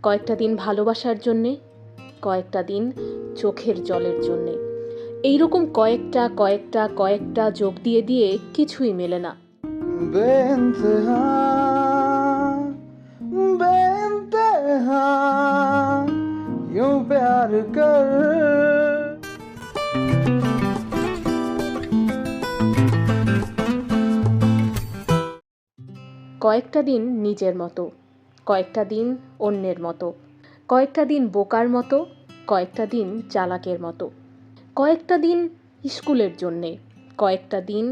কয়েকটা দিন ভালোবাসার জন্যে, কয়েকটা দিন চোখের জলের জন্যে। এইরকম কয়েকটা কয়েকটা কয়েকটা যোগ দিয়ে দিয়ে কিছুই মেলে না। बेइंतहा बेइंतहा यूं प्यार कर। কয়েকটা দিন নিজের মতো, কয়েকটা দিন অন্যের মতো, কয়েকটা দিন বোকার মতো, কয়েকটা দিন চালাকের মতো, কয়েকটা দিন স্কুলের জন্যে, কয়েকটা দিন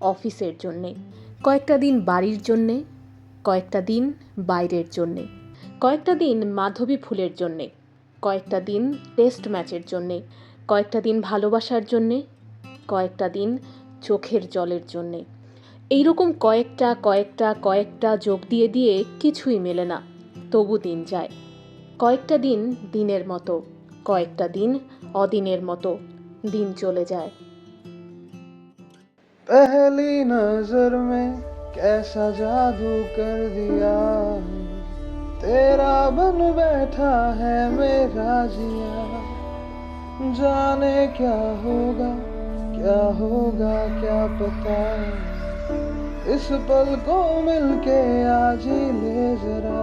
অফিসের জন্যে, কয়েকটা দিন বাড়ির জন্যে, কয়েকটা দিন বাইরের জন্যে, কয়েকটা দিন মাধবী ফুলের জন্যে, কয়েকটা দিন টেস্ট ম্যাচের জন্যে, কয়েকটা দিন ভালোবাসার জন্যে, কয়েকটা দিন চোখের জলের জন্যে। এইরকম কয়েকটা কয়েকটা কয়েকটা যোগ দিয়ে দিয়ে কিছুই মেলে না, তবু দিন যায়। কয়েকটা দিন দিনের মতো, কয়েকটা দিন অদিনের মতো, দিন চলে যায়। पहली नजर में कैसा जादू कर दिया, तेरा बन बैठा है मेरा जिया। जाने क्या होगा क्या पता, इस पल को मिलके आज ही ले जरा।